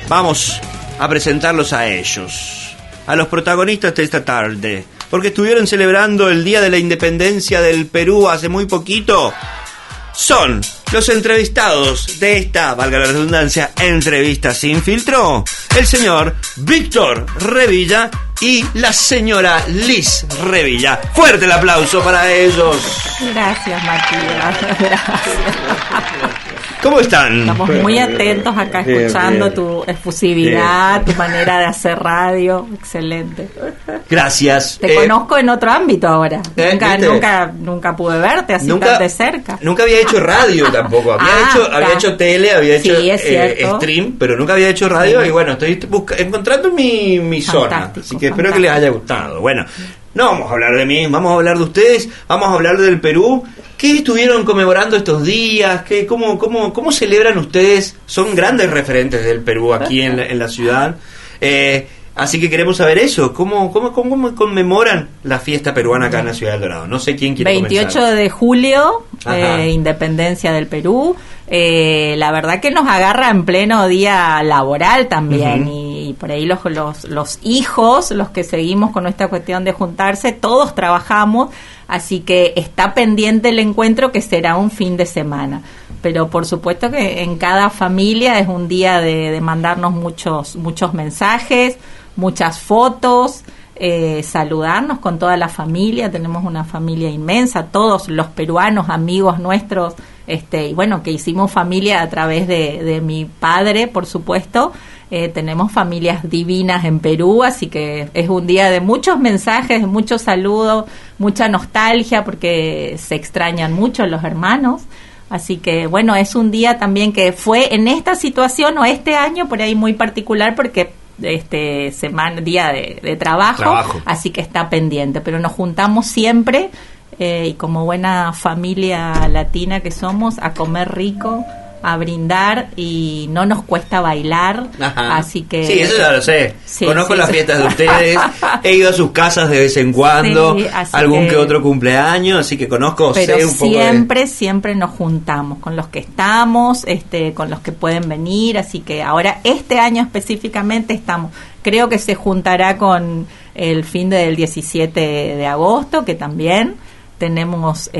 Vamos a presentarlos a ellos, a los protagonistas de esta tarde, porque estuvieron celebrando el Día de la Independencia del Perú hace muy poquito. Son los entrevistados de esta, valga la redundancia, entrevista sin filtro, el señor Víctor Revilla y la señora Liz Revilla. Fuerte el aplauso para ellos. Gracias, Matías. Gracias. ¿Cómo están? Estamos muy atentos acá escuchando tu efusividad, tu manera de hacer radio. Excelente. Gracias. Te conozco en otro ámbito ahora. Nunca pude verte así tan de cerca. Nunca había hecho radio tampoco. Había hecho tele, había hecho stream, pero nunca había hecho radio. Sí. Y bueno, estoy encontrando mi zona. Así que espero que les haya gustado. Bueno, no vamos a hablar de mí, vamos a hablar de ustedes, vamos a hablar del Perú. ¿Qué estuvieron conmemorando estos días? ¿Cómo celebran ustedes? Son grandes referentes del Perú aquí en la ciudad. Así que queremos saber eso. ¿Cómo conmemoran la fiesta peruana acá en la ciudad del Dorado? No sé quién quiere 28 comenzar. de julio, Independencia del Perú. La verdad que nos agarra en pleno día laboral también. Y por ahí los hijos, los que seguimos con esta cuestión de juntarse, todos trabajamos. Así que está pendiente el encuentro, que será un fin de semana. Pero por supuesto que en cada familia es un día de mandarnos muchos mensajes, muchas fotos, saludarnos con toda la familia. Tenemos una familia inmensa, todos los peruanos, amigos nuestros, y bueno, que hicimos familia a través de mi padre, por supuesto. Tenemos familias divinas en Perú, así que es un día de muchos mensajes, de muchos saludos, mucha nostalgia, porque se extrañan mucho los hermanos. Así que bueno, es un día también que fue en esta situación o este año por ahí muy particular, porque día de trabajo, así que está pendiente, pero nos juntamos siempre y como buena familia latina que somos, a comer rico, a brindar, y no nos cuesta bailar. Ajá. Así que sí, eso ya lo sé. Conozco las fiestas de ustedes, he ido a sus casas de vez en cuando, algún que otro cumpleaños, así que conozco. Pero sé un poco siempre nos juntamos con los que estamos, con los que pueden venir, así que ahora este año específicamente creo que se juntará con el fin del 17 de agosto, que también tenemos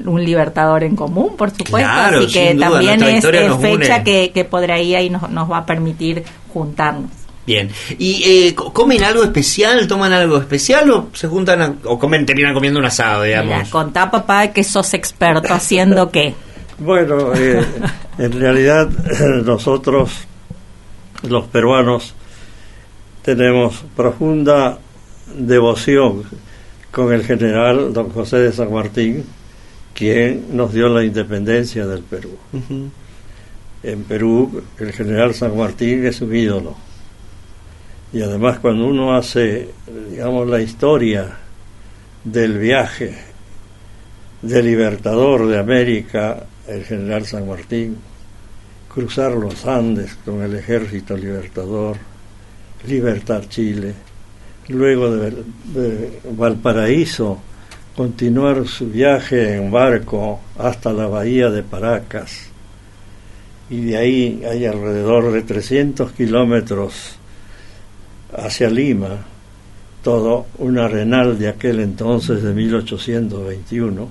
un libertador en común, por supuesto. Claro, así que duda, también es fecha que por ahí nos va a permitir juntarnos. Bien. ¿Y comen algo especial? ¿Toman algo especial? ¿O se juntan o terminan comiendo un asado, digamos? Mira, contá, papá, que sos experto haciendo qué. Bueno, en realidad nosotros, los peruanos, tenemos profunda devoción con el general don José de San Martín, quien nos dio la independencia del Perú. Uh-huh. En Perú, el general San Martín es un ídolo. Y además, cuando uno hace, digamos, la historia del viaje del libertador de América, el general San Martín, cruzar los Andes con el ejército libertador, libertar Chile, luego de Valparaíso continuar su viaje en barco hasta la bahía de Paracas, y de ahí hay alrededor de 300 kilómetros hacia Lima, todo un arenal de aquel entonces de 1821.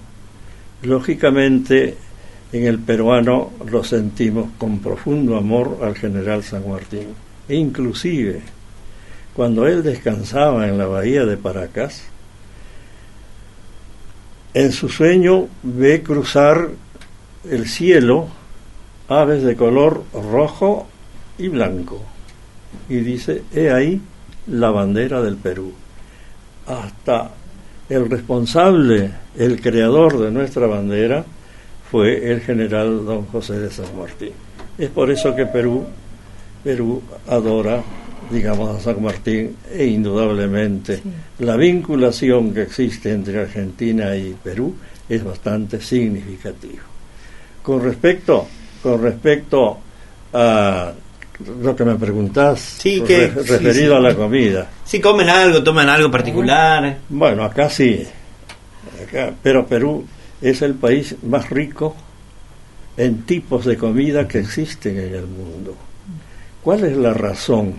Lógicamente en el peruano lo sentimos con profundo amor al general San Martín, e inclusive cuando él descansaba en la bahía de Paracas, en su sueño ve cruzar el cielo aves de color rojo y blanco, y dice: he ahí la bandera del Perú. Hasta el responsable, el creador de nuestra bandera, fue el general don José de San Martín. Es por eso que Perú adora, digamos, a San Martín, e indudablemente la vinculación que existe entre Argentina y Perú es bastante significativa. Con respecto a lo que me preguntás, referido a la comida. Si comen algo, toman algo particular. Bueno, acá sí, pero Perú es el país más rico en tipos de comida que existen en el mundo. ¿Cuál es la razón?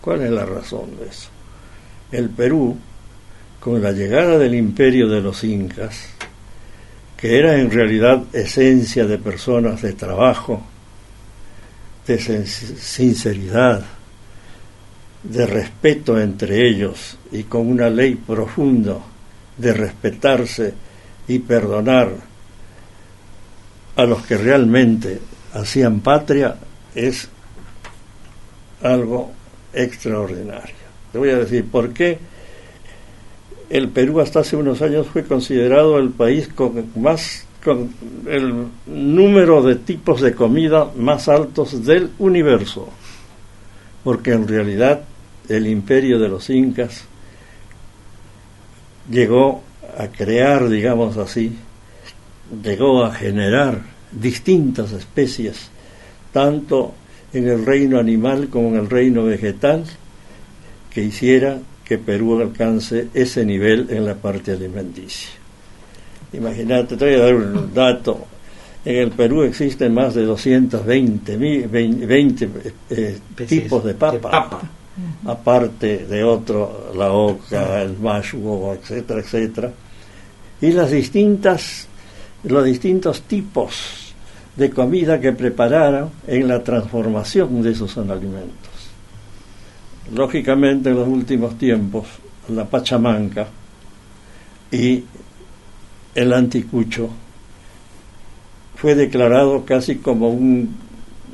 ¿Cuál es la razón de eso? El Perú, con la llegada del imperio de los incas, que era en realidad esencia de personas de trabajo, de sinceridad, de respeto entre ellos y con una ley profunda de respetarse y perdonar a los que realmente hacían patria, es algo extraordinario. Te voy a decir por qué el Perú hasta hace unos años fue considerado el país con el número de tipos de comida más altos del universo, porque en realidad el imperio de los incas llegó a crear, digamos así, llegó a generar distintas especies, tanto en el reino animal como en el reino vegetal, que hiciera que Perú alcance ese nivel en la parte alimenticia. Imagínate, te voy a dar un dato. En el Perú existen más de 220 tipos de papa. Aparte de otro, la oca, el mashuo, etcétera, etcétera. Y los distintos tipos de comida que prepararon en la transformación de esos alimentos. Lógicamente, en los últimos tiempos, la pachamanca y el anticucho fue declarado casi como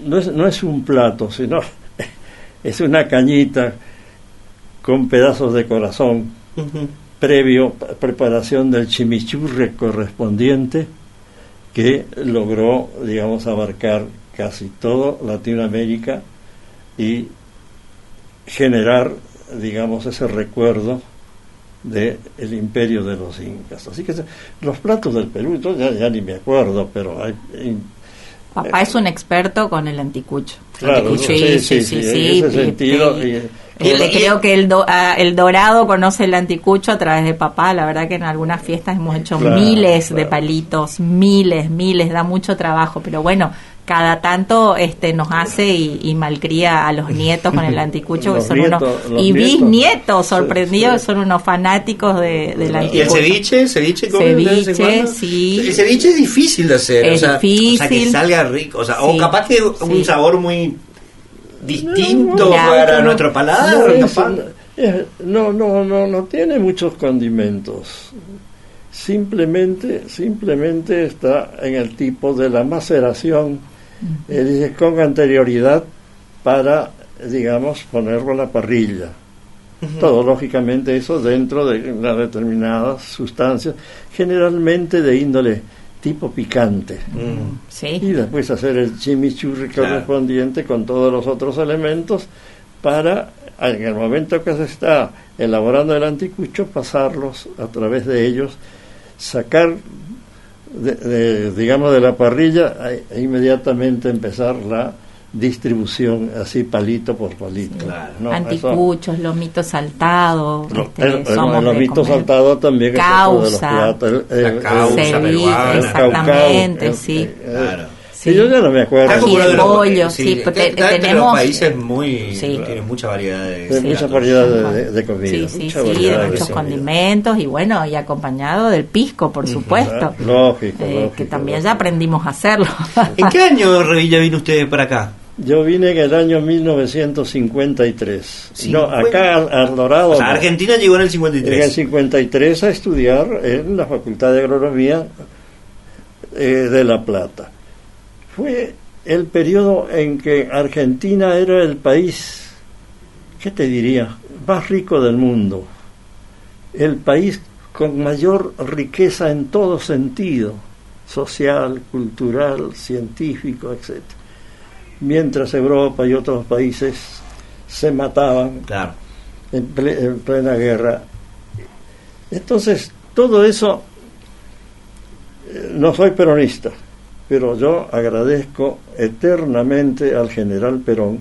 no es un plato, sino es una cañita con pedazos de corazón, previo preparación del chimichurri correspondiente, que logró, digamos, abarcar casi todo Latinoamérica y generar, digamos, ese recuerdo del imperio de los incas. Así que los platos del Perú, ya ni me acuerdo, pero hay... Papá es un experto con el anticucho. Claro, sí, en ese sentido. Creo que el Dorado conoce el anticucho a través de papá. La verdad que en algunas fiestas hemos hecho miles de palitos, miles, da mucho trabajo, pero bueno, cada tanto nos hace y malcría a los nietos con el anticucho, que son bisnietos sorprendidos, son unos fanáticos del anticucho. ¿Y el ceviche? Ceviche, sí. El ceviche es difícil de hacer, difícil. O sea, que salga rico, o capaz que un sabor muy distinto para nuestro paladar. No tiene muchos condimentos. Simplemente está en el tipo de la maceración con anterioridad para, digamos, ponerlo a la parrilla. Todo, lógicamente, eso dentro de unas determinadas sustancias, generalmente de índole tipo picante. Y después hacer el chimichurri correspondiente con todos los otros elementos para, en el momento que se está elaborando el anticucho, pasarlos a través de ellos, sacar digamos, de la parrilla e inmediatamente empezar la distribución así palito por palito. Anticuchos, lomitos saltados, los lomitos saltados también, causa, el causa, exactamente, sí. Sí, yo ya no me acuerdo. Pollo, tenemos países tienen mucha variedad de comida. De muchos condimentos y bueno, y acompañado del pisco, por supuesto. Lógico. Que también ya aprendimos a hacerlo. ¿En qué año, Revilla, vino usted para acá? Yo vine en el año 1953. Acá al Dorado. O sea, Argentina llegó en el 53. En el 53 a estudiar en la Facultad de Agronomía de La Plata. Fue el periodo en que Argentina era el país, ¿qué te diría?, más rico del mundo. El país con mayor riqueza en todo sentido, social, cultural, científico, etc. Mientras Europa y otros países se mataban en plena guerra. Entonces, todo eso, no soy peronista, pero yo agradezco eternamente al general Perón,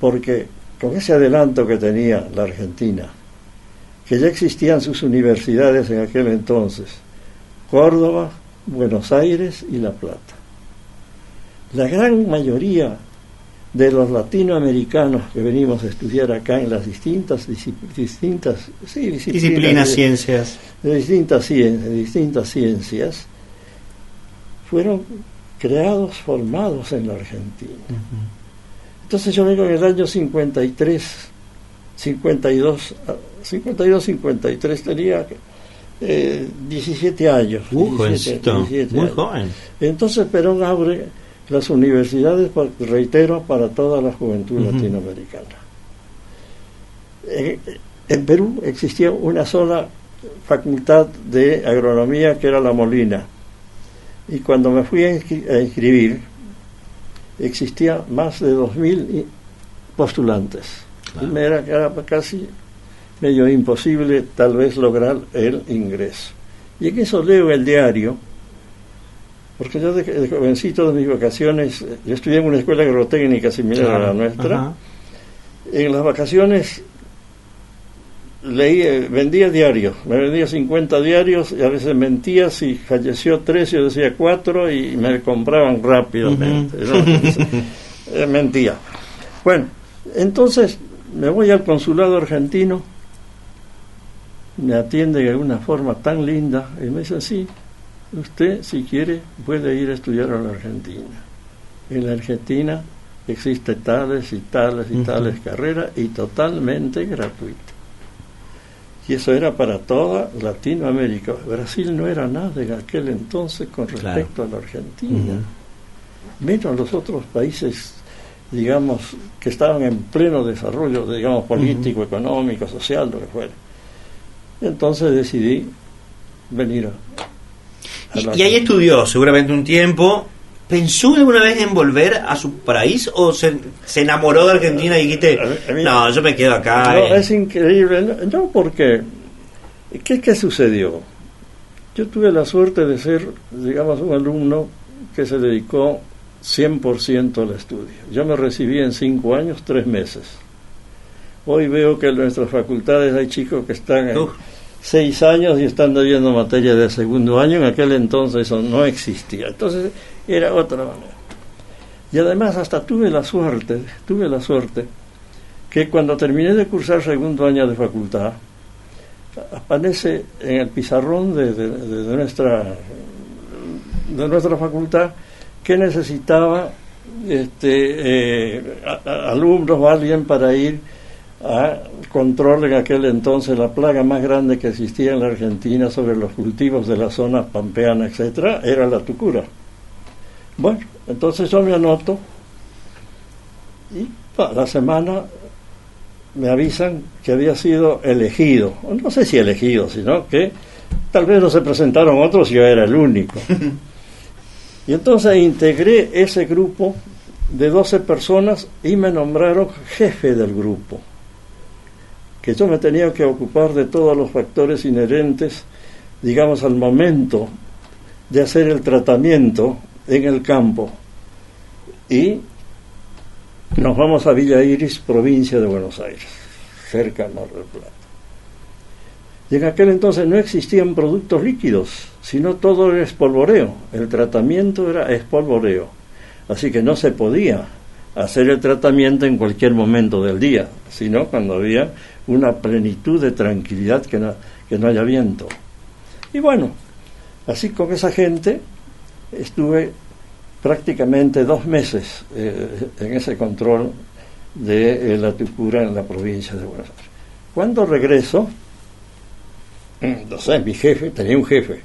porque con ese adelanto que tenía la Argentina, que ya existían sus universidades en aquel entonces, Córdoba, Buenos Aires y La Plata. La gran mayoría de los latinoamericanos que venimos a estudiar acá en las distintas disciplinas, ciencias, de distintas ciencias, fueron creados, formados en la Argentina. Entonces yo vengo en el año 52, 53, tenía 17 años. Muy joven. Entonces Perón abre las universidades, reitero, para toda la juventud latinoamericana. En Perú existía una sola facultad de agronomía, que era La Molina, y cuando me fui a inscribir existía más de 2.000 postulantes. Claro. Era casi medio imposible tal vez lograr el ingreso. Y en eso leo el diario, porque yo de jovencito, de mis vacaciones, yo estudié en una escuela agrotécnica similar a la nuestra. Ajá. En las vacaciones vendía diarios, me vendía 50 diarios y a veces mentía, si falleció 3 yo decía 4 y me compraban rápidamente. ¿No? Mentía. Bueno, entonces me voy al consulado argentino, me atiende de una forma tan linda y me dicen: sí, usted si quiere puede ir a estudiar a la Argentina. En la Argentina existe tales y tales y tales carreras y totalmente gratuito. Y eso era para toda Latinoamérica. Brasil no era nada en aquel entonces con respecto a la Argentina. Menos los otros países, digamos, que estaban en pleno desarrollo, digamos, político, económico, social, lo que fuera. Entonces decidí venir y ahí estudió seguramente un tiempo. ¿Pensó alguna vez en volver a su país o se enamoró de Argentina y dijiste, no, yo me quedo acá? No, es increíble. No, porque ¿qué sucedió? Yo tuve la suerte de ser, digamos, un alumno que se dedicó 100% al estudio. Yo me recibí en 5 años, 3 meses. Hoy veo que en nuestras facultades hay chicos que están en 6 años y están viendo materias de segundo año. En aquel entonces eso no existía. Entonces era otra manera. Y además hasta tuve la suerte que cuando terminé de cursar segundo año de facultad, aparece en el pizarrón de nuestra facultad que necesitaba alumnos o alguien para ir a control en aquel entonces la plaga más grande que existía en la Argentina sobre los cultivos de la zona pampeana, etcétera, era la tucura. Bueno, entonces yo me anoto y a la semana me avisan que había sido elegido, no sé si elegido, sino que tal vez no se presentaron otros y yo era el único. Y entonces integré ese grupo de 12 personas y me nombraron jefe del grupo, que yo me tenía que ocupar de todos los factores inherentes, digamos, al momento de hacer el tratamiento en el campo. Y nos vamos a Villa Iris, provincia de Buenos Aires, cerca de Mar del Plata. Y en aquel entonces no existían productos líquidos, sino todo era espolvoreo. El tratamiento era espolvoreo. Así que no se podía hacer el tratamiento en cualquier momento del día, sino cuando había una plenitud de tranquilidad, que no haya viento. Y bueno, así con esa gente estuve prácticamente 2 meses en ese control de la tucura en la provincia de Buenos Aires. Cuando regreso, no sé, mi jefe, tenía un jefe,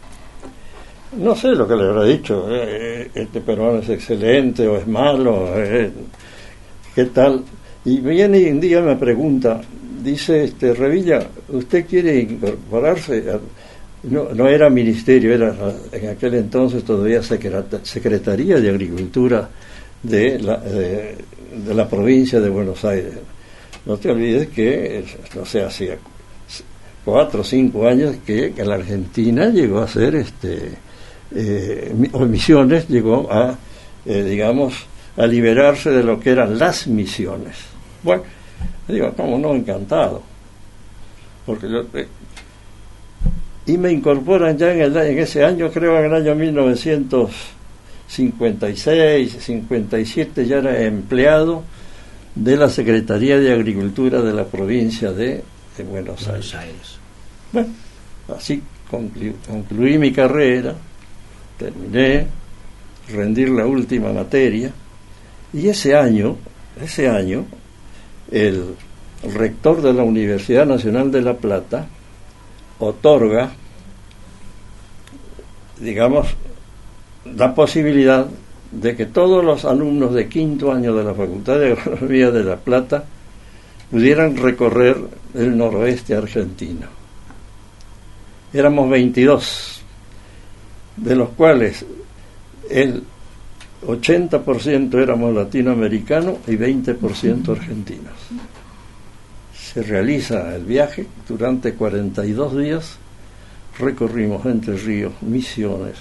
no sé lo que le habrá dicho, este peruano es excelente o es malo, ¿qué tal? Y viene y un día me pregunta, dice, Revilla, ¿usted quiere incorporarse? No era ministerio, era en aquel entonces todavía Secretaría de Agricultura de la provincia de Buenos Aires. No te olvides que, no sé, hacía 4 o 5 años que la Argentina llegó a ser, Misiones llegó a, digamos, a liberarse de lo que eran las misiones. Bueno, digo, ¿cómo no? Encantado. Porque yo... y me incorporan ya en ese año, creo en el año 56, 57 ya era empleado de la Secretaría de Agricultura de la provincia de Buenos Aires. Bueno, así concluí mi carrera, terminé, rendir la última materia, y ese año el rector de la Universidad Nacional de La Plata otorga, digamos, la posibilidad de que todos los alumnos de quinto año de la Facultad de Agronomía de La Plata pudieran recorrer el noroeste argentino. Éramos 22, de los cuales el 80% éramos latinoamericanos y 20% argentinos. Se realiza el viaje durante 42 días, recorrimos Entre Ríos, Misiones,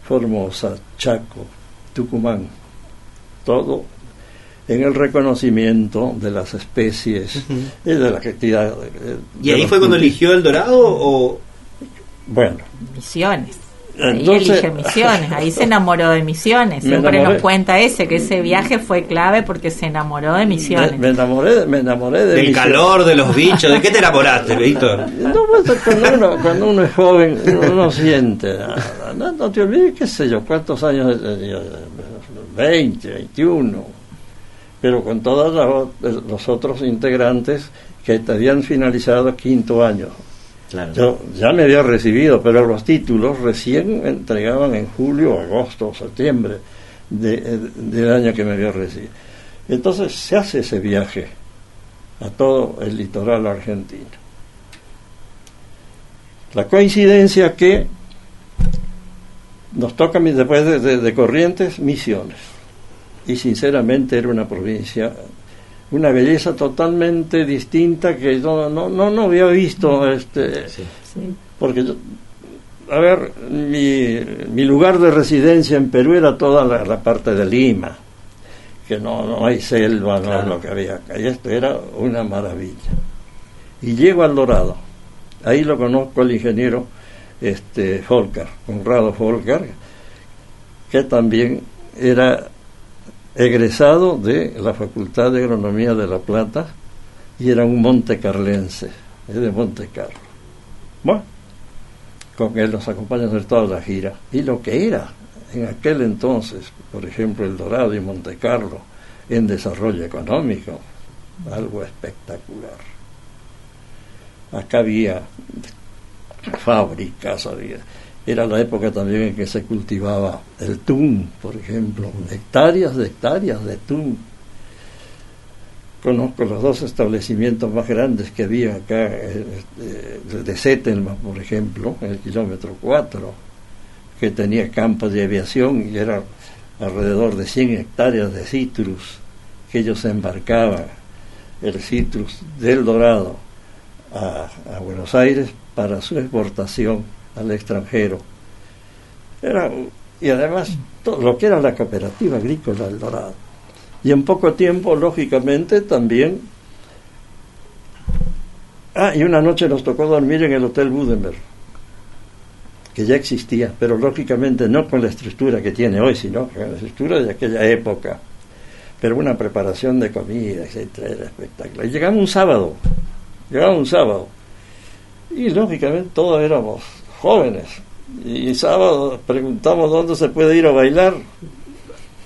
Formosa, Chaco, Tucumán, todo en el reconocimiento de las especies y de la actividad. ¿Y ahí fue cuando eligió El Dorado o...? Bueno. Misiones. Ahí elige Misiones, ahí se enamoró de Misiones. Siempre nos cuenta que ese viaje fue clave porque se enamoró de Misiones. Me enamoré de del Misiones. Calor, de los bichos. ¿De qué te enamoraste, Víctor? No, cuando uno es joven, uno no siente nada. No te olvides, qué sé yo, cuántos años, 20, 21. Pero con todos los otros integrantes que habían finalizado quinto año. Claro. Yo ya me había recibido, pero los títulos recién entregaban en julio, agosto o septiembre del año que me había recibido. Entonces se hace ese viaje a todo el litoral argentino. La coincidencia que nos toca después de Corrientes, Misiones. Y sinceramente era una provincia, una belleza totalmente distinta que yo no había visto, porque yo, a ver, mi lugar de residencia en Perú era toda la parte de Lima, que no hay selva, claro. No lo que había acá, y esto era una maravilla. Y llego al Dorado, ahí lo conozco al ingeniero Folcar, Conrado Folcar, que también era egresado de la Facultad de Agronomía de La Plata y era un montecarlense, es de Monte Carlo. Bueno, con él nos acompaña en toda la gira. Y lo que era en aquel entonces, por ejemplo, El Dorado y Monte Carlo, en desarrollo económico, algo espectacular. Acá había fábricas, era la época también en que se cultivaba el tún, por ejemplo, hectáreas de tún. Conozco los dos establecimientos más grandes que había acá, de Setelma, por ejemplo, en el kilómetro 4, que tenía campos de aviación y era alrededor de 100 hectáreas de citrus, que ellos embarcaban el citrus del Dorado a Buenos Aires para su exportación al extranjero. Y además todo lo que era la cooperativa agrícola del Dorado. Y en poco tiempo, lógicamente, también y una noche nos tocó dormir en el Hotel Budenberg, que ya existía, pero lógicamente no con la estructura que tiene hoy, sino con la estructura de aquella época, pero una preparación de comida, etcétera, era espectacular. Y llegamos un sábado y lógicamente todos éramos jóvenes, y sábado preguntamos dónde se puede ir a bailar.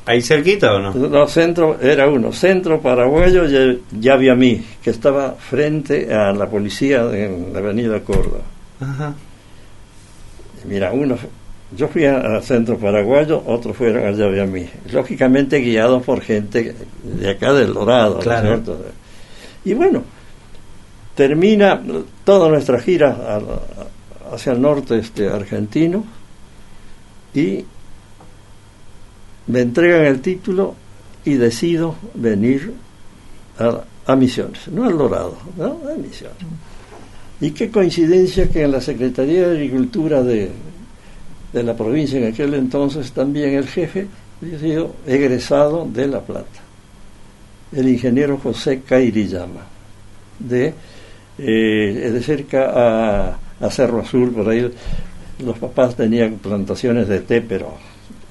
¿Ahí cerquita o no? No, Centro Paraguayo Yaviamí, que estaba frente a la policía en la avenida Córdoba. Ajá. Mira, yo fui al Centro Paraguayo, otros fueron a Yaviamí, lógicamente guiados por gente de acá del Dorado, claro. ¿no es cierto? Y bueno, termina toda nuestra gira hacia el norte argentino y me entregan el título y decido venir a Misiones, no al Dorado, ¿no? A Misiones. Y qué coincidencia que en la Secretaría de Agricultura de la provincia en aquel entonces también el jefe había sido egresado de La Plata, el ingeniero José Cairiyama, de cerca a Cerro Azul, por ahí los papás tenían plantaciones de té, pero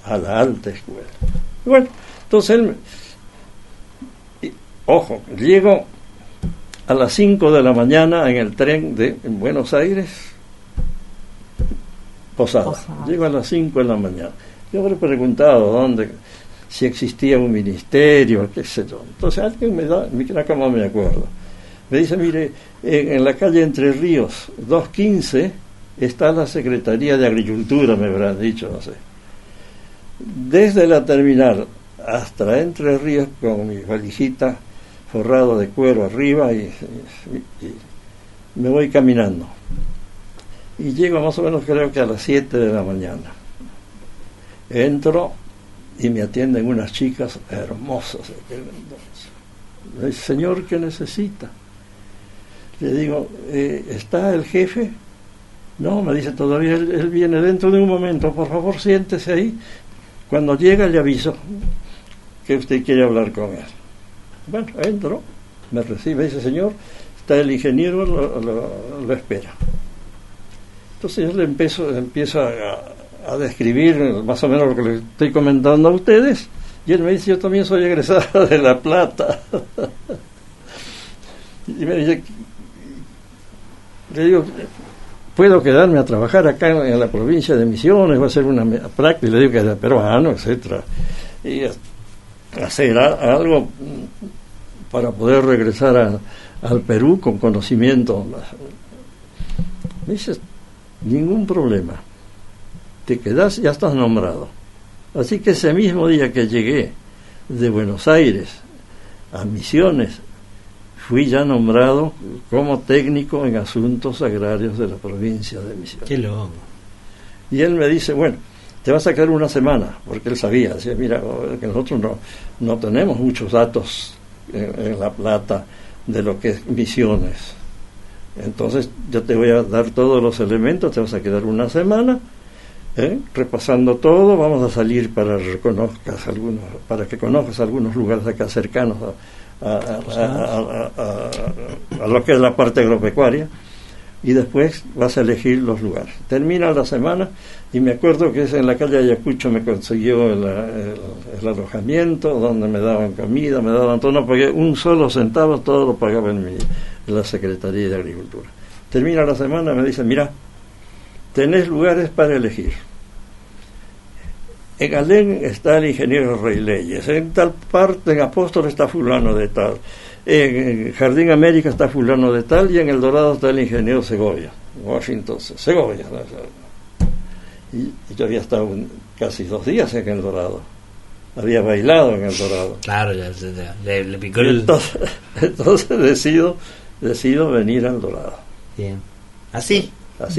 a la alta escuela. Bueno, entonces ojo, llego a las 5 de la mañana en el tren en Buenos Aires, Posada. Llego a las 5 de la mañana. Yo habré preguntado si existía un ministerio, qué sé yo. Entonces alguien mira cómo me acuerdo. Me dice, mire, en la calle Entre Ríos, 215, está la Secretaría de Agricultura, me habrán dicho, no sé. Desde la terminal hasta Entre Ríos, con mi valijita forrado de cuero arriba, y me voy caminando. Y llego más o menos, creo que a las 7 de la mañana. Entro y me atienden unas chicas hermosas de aquel entonces. Me dice, señor, ¿qué necesita? Le digo, ¿está el jefe? No, me dice, todavía él viene dentro de un momento, por favor siéntese ahí. Cuando llega le aviso que usted quiere hablar con él. Bueno, entro, me recibe, dice, señor, está el ingeniero, lo espera. Entonces yo le empiezo a describir más o menos lo que le estoy comentando a ustedes, y él me dice, yo también soy egresada de La Plata. Y me dice, le digo, ¿puedo quedarme a trabajar acá en la provincia de Misiones? Va a ser una práctica, le digo que era peruano, etcétera, y hacer algo para poder regresar al Perú con conocimiento. Me dice, ningún problema, te quedas, ya estás nombrado. Así que ese mismo día que llegué de Buenos Aires a Misiones, fui ya nombrado como técnico en asuntos agrarios de la provincia de Misiones. Qué loco. Y él me dice, bueno, te vas a quedar una semana, porque él sabía, decía, mira, que nosotros no tenemos muchos datos en La Plata de lo que es Misiones. Entonces yo te voy a dar todos los elementos, te vas a quedar una semana, repasando todo, vamos a salir para que conozcas algunos lugares acá cercanos a lo que es la parte agropecuaria, y después vas a elegir los lugares. Termina la semana y me acuerdo que en la calle Ayacucho me consiguió el alojamiento, donde me daban comida, me daban todo, no pagué un solo centavo, todo lo pagaba en la Secretaría de Agricultura. Termina la semana, me dicen, mira, tenés lugares para elegir. En Alén está el ingeniero Rey Leyes, en tal parte, en Apóstol está fulano de tal, en Jardín América está fulano de tal, y en El Dorado está el ingeniero Segovia, Washington, Segovia. Y yo había estado casi 2 días en El Dorado, había bailado en El Dorado. Claro, ya le picó el... Entonces decido venir al Dorado. Bien. Así.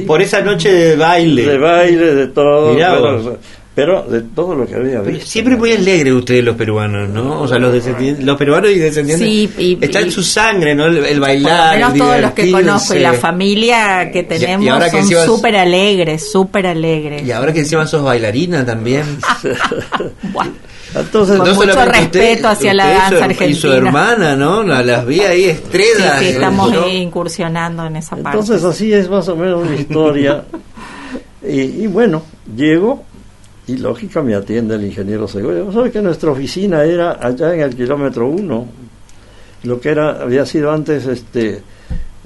Por esa noche de baile. De baile, de todo. Pero de todo lo que había visto. Siempre muy alegres ustedes los peruanos, ¿no? O sea, los peruanos y descendientes. Sí, está en su sangre, ¿no? El bailar. Por lo menos todos los que conozco y la familia que tenemos son súper alegres, súper alegres. Y ahora que encima sos bailarina también. Bueno. Entonces, con mucho respeto hacia la danza argentina. Y su hermana, ¿no? Las vi ahí estrellas. Sí, estamos incursionando en esa parte. Entonces así es más o menos la historia. Y bueno, llego y lógica me atiende el ingeniero Segovia. ¿Sabes que nuestra oficina era allá en el kilómetro 1? Lo que había sido antes,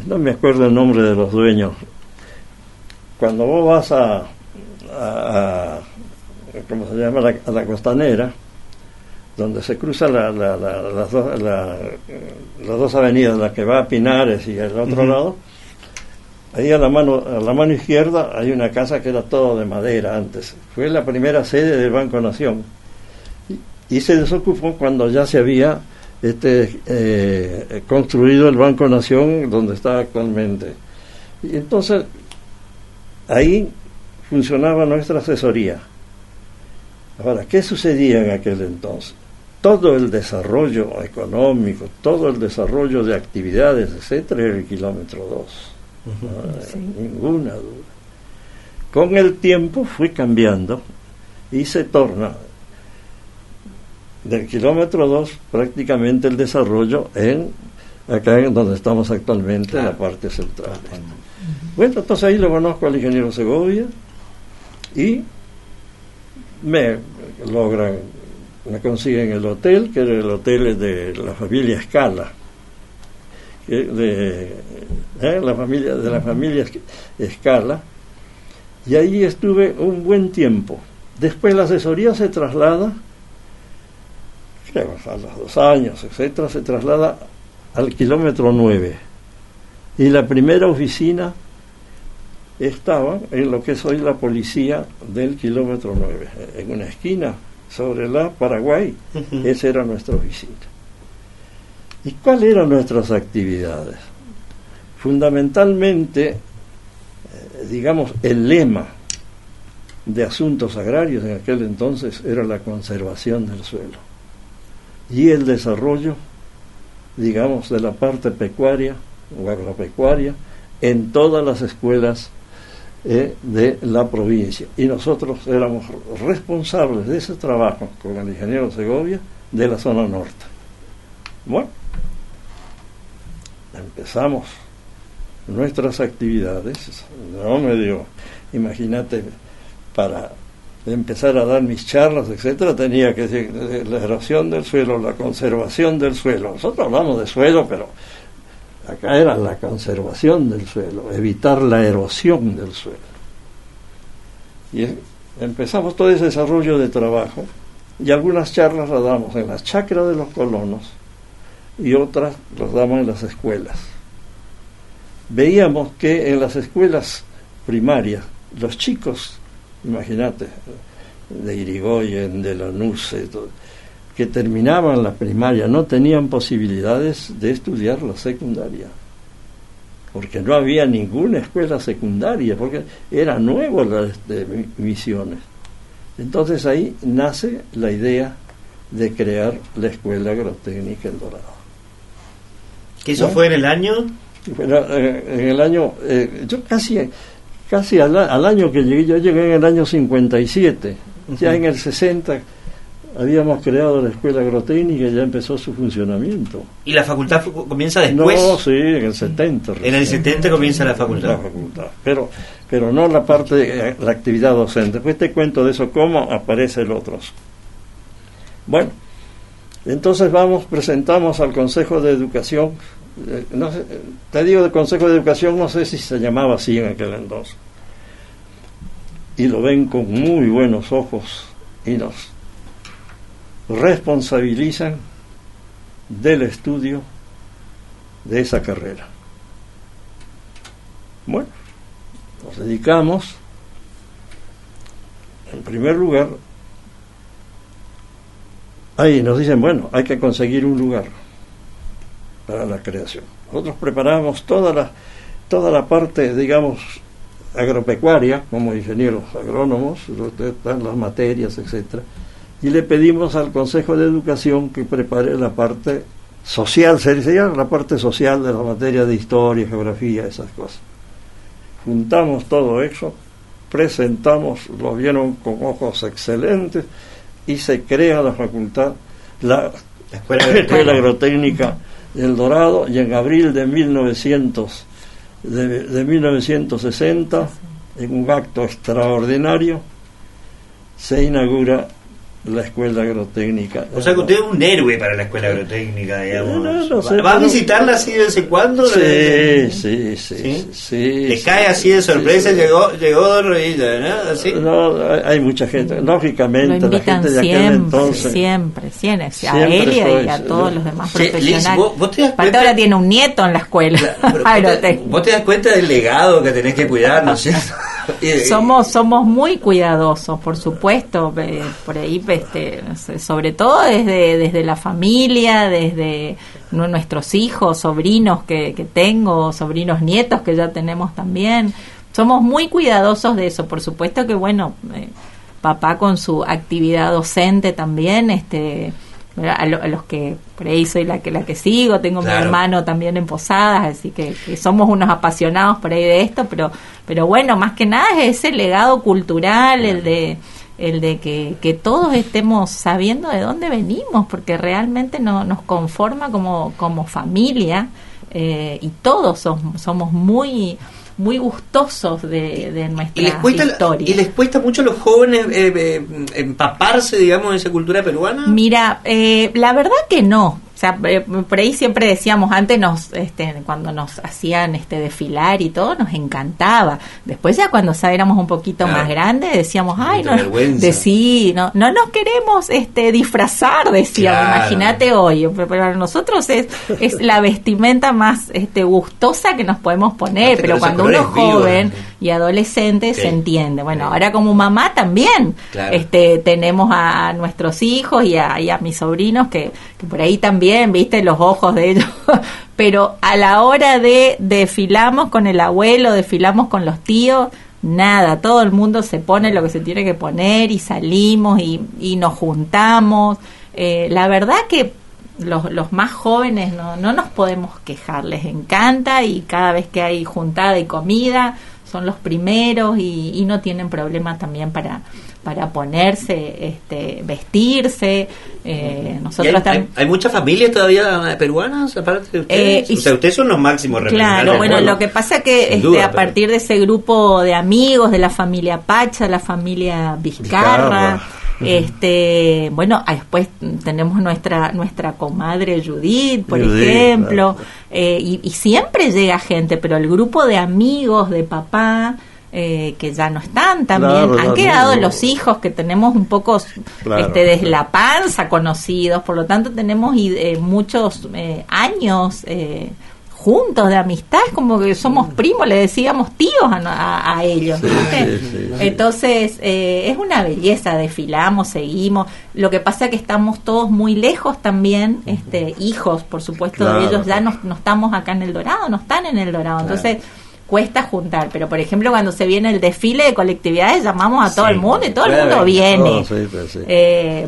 no me acuerdo el nombre de los dueños. Cuando vos vas a ¿cómo se llama? A la Costanera, donde se cruzan las dos avenidas, la que va a Pinares y el otro lado, ahí a la mano izquierda hay una casa que era todo de madera antes. Fue la primera sede del Banco Nación. Y se desocupó cuando ya se había construido el Banco Nación donde está actualmente. Y entonces ahí funcionaba nuestra asesoría. Ahora, ¿qué sucedía en aquel entonces? Todo el desarrollo económico, todo el desarrollo de actividades, etcétera, era el kilómetro 2. Sí. Ninguna duda. Con el tiempo fui cambiando y se torna del kilómetro 2 prácticamente el desarrollo acá en donde estamos actualmente, en la parte central. Bueno, entonces ahí lo conozco al ingeniero Segovia y me consiguen el hotel, que era el hotel de la familia Scala, de la familia Scala, y ahí estuve un buen tiempo. Después la asesoría se traslada, creo a los 2 años, etcétera, se traslada al kilómetro 9, y la primera oficina estaba en lo que es hoy la policía del kilómetro 9, en una esquina sobre la Paraguay. Esa era nuestra oficina. ¿Y cuáles eran nuestras actividades? Fundamentalmente, digamos, el lema de asuntos agrarios en aquel entonces era la conservación del suelo y el desarrollo, digamos, de la parte pecuaria o agropecuaria en todas las escuelas de la provincia, y nosotros éramos responsables de ese trabajo con el ingeniero Segovia de la zona norte. Bueno, empezamos nuestras actividades. No me dio, imagínate, para empezar a dar mis charlas, etcétera, tenía que decir la erosión del suelo, la conservación del suelo. Nosotros hablamos de suelo, pero acá era la conservación del suelo, evitar la erosión del suelo. Y empezamos todo ese desarrollo de trabajo, y algunas charlas las damos en las chacras de los colonos y otras las damos en las escuelas. Veíamos que en las escuelas primarias los chicos, imagínate, de Irigoyen, de Lanús, que terminaban la primaria no tenían posibilidades de estudiar la secundaria, porque no había ninguna escuela secundaria, porque era nuevo la de Misiones. Entonces ahí nace la idea de crear la Escuela Agrotécnica El Dorado. ¿Que eso fue en el año? En el año, yo casi al año que llegué, yo llegué en el año 57, ya en el 60 habíamos creado la Escuela Agrotécnica y ya empezó su funcionamiento. ¿Y la facultad comienza después? No, sí, en el 70. En el 70 comienza la facultad. Pero no la parte, la actividad docente. Después te cuento de eso, cómo aparece el otro. Bueno, entonces presentamos al Consejo de Educación, no sé, te digo de Consejo de Educación, no sé si se llamaba así en aquel entonces. Y lo ven con muy buenos ojos y nos responsabilizan del estudio de esa carrera. Bueno, nos dedicamos, en primer lugar, ahí nos dicen, bueno, hay que conseguir un lugar para la creación. Nosotros preparamos toda la parte, digamos, agropecuaria, como ingenieros agrónomos, están las materias, etcétera, y le pedimos al Consejo de Educación que prepare la parte social, sería la parte social de la materia de historia, geografía, esas cosas. Juntamos todo eso, presentamos, lo vieron con ojos excelentes, y se crea la facultad, la Escuela Agrotécnica El Dorado, y en abril de 1960, en un acto extraordinario, se inaugura la Escuela Agrotécnica. O sea que usted es un héroe para la Escuela Agrotécnica, digamos. No sé, ¿Va a visitarla así de vez en cuando? Sí. ¿Le cae así de sorpresa? Llegó de rodillas, ¿no? ¿Así? No, hay mucha gente. Lógicamente, la gente de aquel entonces. Siempre, a él y a todos los demás profesionales. ¿Vos te das cuenta? Aparte ahora tiene un nieto en la escuela. ¿Vos te das cuenta del legado que tenés que cuidar, ¿no es cierto? Somos muy cuidadosos, por supuesto, por ahí, sobre todo desde la familia, desde nuestros hijos, sobrinos que tengo, sobrinos nietos que ya tenemos también. Somos muy cuidadosos de eso. Por supuesto que, bueno, papá con su actividad docente también, a los que por ahí soy la que sigo, tengo claro. Mi hermano también en Posadas, así que somos unos apasionados por ahí de esto, pero bueno, más que nada es ese legado cultural, el de que todos estemos sabiendo de dónde venimos, porque realmente nos conforma como familia, y todos somos muy muy gustosos de nuestra historia. ¿Y les cuesta mucho a los jóvenes empaparse, digamos, de esa cultura peruana? Mira, la verdad que no. O sea, por ahí siempre decíamos, antes cuando nos hacían éramos y todo, nos encantaba. Después ya cuando éramos un poquito más grandes, decíamos, ay, no nos queremos disfrazar, decíamos. Claro. Imagínate hoy, para nosotros es la vestimenta más gustosa que nos podemos poner, pero cuando uno es joven y adolescente se entiende. Bueno, ahora como mamá también, claro, tenemos a nuestros hijos y a mis sobrinos que por ahí también, viste los ojos de ellos, pero a la hora de desfilamos con el abuelo, desfilamos con los tíos, nada, todo el mundo se pone lo que se tiene que poner y salimos y nos juntamos. La verdad que los más jóvenes no nos podemos quejar, les encanta, y cada vez que hay juntada y comida son los primeros y no tienen problema también para ponerse, vestirse. Nosotros ¿Hay muchas familias todavía peruanas aparte de ustedes? O sea, ustedes son los máximos representantes. Claro, bueno, lo que pasa es que a partir de ese grupo de amigos de la familia Pacha, la familia Vizcarra, bueno, después tenemos nuestra comadre Judith, por ejemplo, claro. Y siempre llega gente, pero el grupo de amigos de papá, que ya no están también, han quedado los hijos que tenemos un poco desde la panza conocidos, por lo tanto tenemos muchos años juntos de amistad, como que somos primos, le decíamos tíos a ellos, ¿viste? Sí. Entonces es una belleza, desfilamos, seguimos. Lo que pasa es que estamos todos muy lejos también, hijos, por supuesto, de ellos ya no estamos acá en El Dorado, no están en El Dorado, entonces cuesta juntar, pero por ejemplo cuando se viene el desfile de colectividades llamamos a todo el mundo y todo el mundo viene.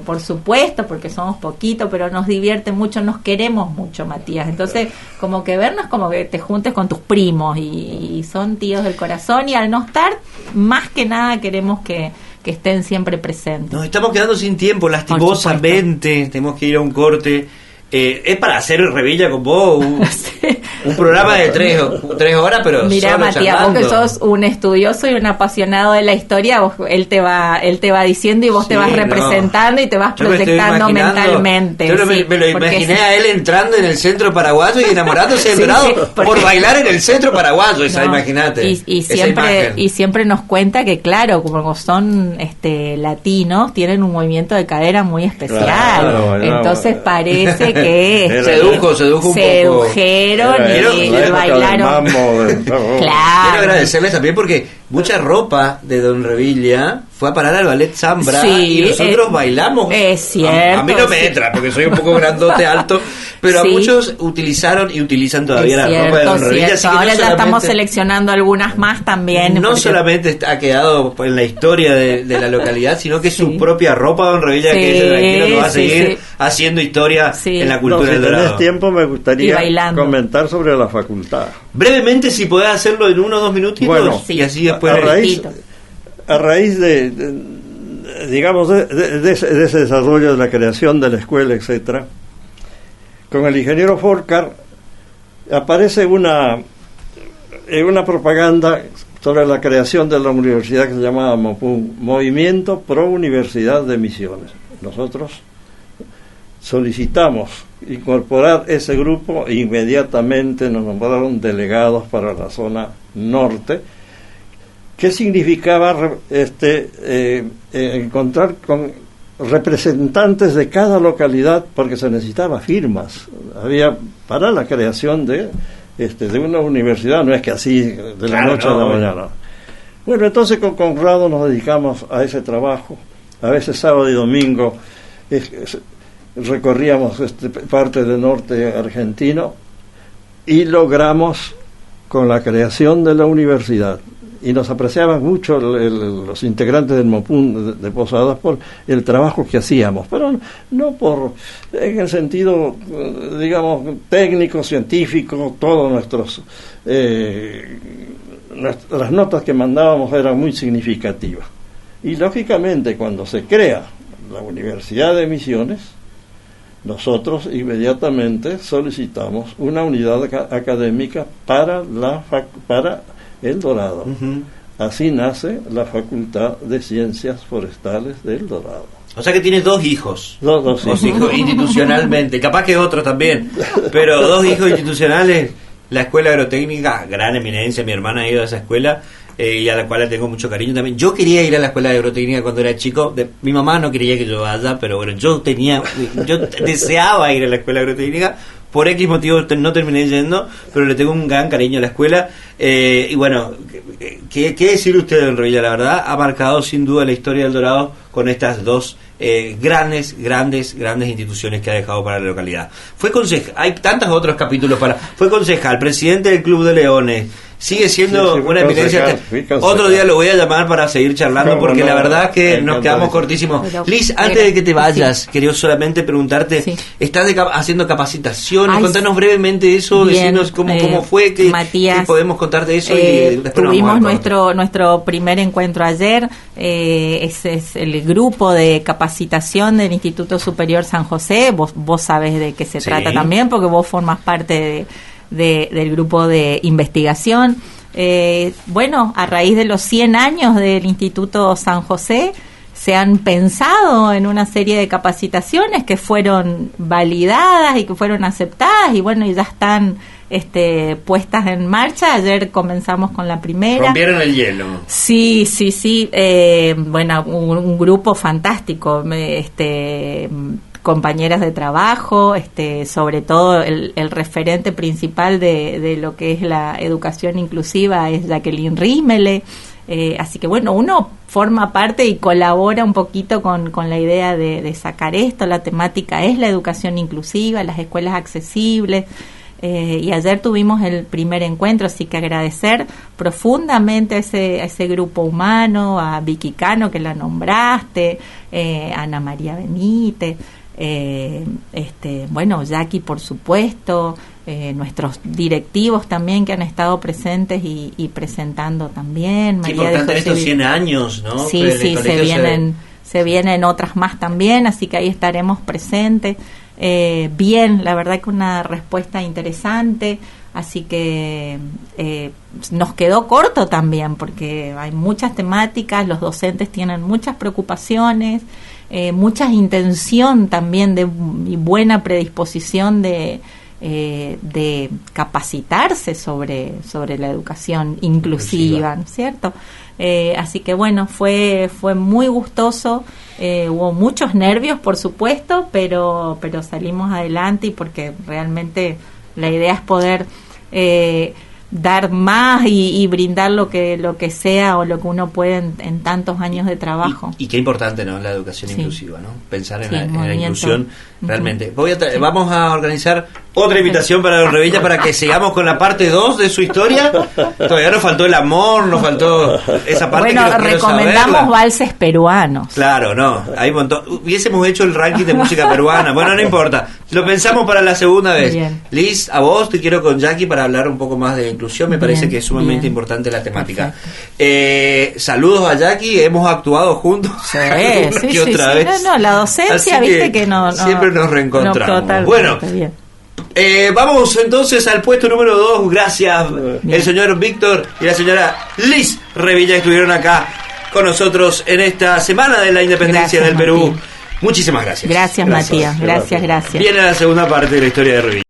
Por supuesto, porque somos poquitos, pero nos divierte mucho, nos queremos mucho, Matías. Entonces, como que vernos como que te juntes con tus primos y son tíos del corazón, y al no estar, más que nada queremos que estén siempre presentes. Nos estamos quedando sin tiempo, lastimosamente, tenemos que ir a un corte. Es para hacer revilla con vos un programa de 3 horas, pero mirá, Matías, vos que sos un estudioso y un apasionado de la historia, él te va diciendo y vos te vas representando y te vas proyectando mentalmente. Yo me lo imaginé a él entrando en el centro paraguayo y enamorándose del Dorado por bailar en el centro paraguayo, imagínate. Y siempre nos cuenta que, claro, como son latinos, tienen un movimiento de cadera muy especial. Entonces parece que sedujo un poco. Sedujeron y bailaron. Claro. Quiero agradecerles también porque mucha ropa de Don Revilla fue a parar al Ballet Zambra y nosotros bailamos. Es cierto. A mí no me entra porque soy un poco grandote, alto, pero a muchos utilizaron y utilizan todavía la ropa de Don Revilla. Así que ahora ya estamos seleccionando algunas más también. No solamente ha quedado en la historia de la localidad, sino que su propia ropa Don Revilla, que es tranquilo, que va a seguir haciendo historia en la cultura del Dorado. Si tenés tiempo, me gustaría comentar sobre la facultad. Brevemente, si podés hacerlo en 1 o 2 minutitos. Bueno, y así después a raíz de digamos de ese desarrollo de la creación de la escuela, etcétera, con el ingeniero Forcar aparece una propaganda sobre la creación de la universidad que se llamaba Movimiento Pro Universidad de Misiones. Nosotros solicitamos incorporar ese grupo e inmediatamente nos nombraron delegados para la zona norte. ¿Qué significaba encontrar con representantes de cada localidad? Porque se necesitaba firmas. Había para la creación de una universidad, no es que así de la noche a la mañana. Bueno, entonces con Conrado nos dedicamos a ese trabajo. A veces sábado y domingo recorríamos parte del norte argentino y logramos con la creación de la universidad. Y nos apreciaban mucho los integrantes del MOPUN de Posadas por el trabajo que hacíamos, pero no en el sentido, digamos, técnico, científico. Todos las notas que mandábamos eran muy significativas. Y lógicamente cuando se crea la Universidad de Misiones, nosotros inmediatamente solicitamos una unidad académica para El Dorado. Así nace la Facultad de Ciencias Forestales del Dorado. O sea que tienes 2 hijos. Dos hijos institucionalmente, capaz que otros también, pero 2 hijos institucionales. La Escuela Agrotécnica, gran eminencia, mi hermana ha ido a esa escuela, y a la cual le tengo mucho cariño también. Yo quería ir a la Escuela de Agrotécnica cuando era chico. Mi mamá no quería que yo vaya, pero bueno, yo deseaba ir a la Escuela de Agrotécnica. Por X motivo no terminé yendo, pero le tengo un gran cariño a la escuela. Y bueno, ¿qué decir usted, don Revilla? La verdad, ha marcado sin duda la historia del Dorado con estas 2 grandes instituciones que ha dejado para la localidad. Fue concejal, hay tantos otros capítulos fue concejal, presidente del Club de Leones, sigue siendo una eminencia. Otro día lo voy a llamar para seguir charlando, porque la verdad es que nos quedamos cortísimos. Liz, antes de que te vayas, quería solamente preguntarte, ¿estás haciendo capacitaciones? Contanos brevemente eso, decirnos cómo fue, qué podemos contar de eso. Y después tuvimos nuestro primer encuentro ayer. Ese es el grupo de capacitación del Instituto Superior San José. Vos sabés de qué se trata también, porque vos formas parte del grupo de investigación. Bueno, a raíz de los 100 años del Instituto San José, se han pensado en una serie de capacitaciones que fueron validadas y que fueron aceptadas, y bueno, y ya están puestas en marcha. Ayer comenzamos con la primera. Rompieron el hielo. Sí. Bueno, un grupo fantástico, compañeras de trabajo, sobre todo el referente principal de lo que es la educación inclusiva es Jacqueline Rímele. Así que bueno, uno forma parte y colabora un poquito con la idea de sacar esto. La temática es la educación inclusiva, las escuelas accesibles. Y ayer tuvimos el primer encuentro, así que agradecer profundamente a ese grupo humano, a Vicky Cano, que la nombraste, a Ana María Benítez, bueno, Jackie, por supuesto, nuestros directivos también que han estado presentes y presentando también. Qué importante estos 100 años, ¿no? Sí, se vienen otras más también, así que ahí estaremos presentes. Bien, la verdad que una respuesta interesante, así que nos quedó corto también, porque hay muchas temáticas, los docentes tienen muchas preocupaciones, mucha intención también y buena predisposición de capacitarse sobre la educación inclusiva, ¿no es cierto? Así que bueno, fue muy gustoso. Hubo muchos nervios, por supuesto, pero salimos adelante, y porque realmente la idea es poder dar más y brindar lo que sea o lo que uno puede en tantos años de trabajo. Y qué importante, ¿no? La educación inclusiva, ¿no? Pensar en la inclusión realmente. Vamos a organizar otra invitación para don Revilla para que sigamos con la parte 2 de su historia. Todavía nos faltó el amor, nos faltó esa parte. Bueno, recomendamos valses peruanos. Claro, no, hay un montón. Hubiésemos hecho el ranking de música peruana. Bueno, no importa. Lo pensamos para la segunda vez. Bien. Liz, a vos te quiero con Jackie para hablar un poco más de inclusión. Me parece que es sumamente importante la temática. Saludos a Jackie, hemos actuado juntos. Sí, otra vez. No, la docencia, así viste que no siempre nos reencontramos. No, bueno, bien. Vamos entonces al puesto número 2. Gracias. Bien. El señor Víctor y la señora Liz Revilla estuvieron acá con nosotros en esta semana de la independencia del Perú. Matías. Muchísimas gracias. Gracias, Matías. Gracias. Viene la segunda parte de la historia de Revilla.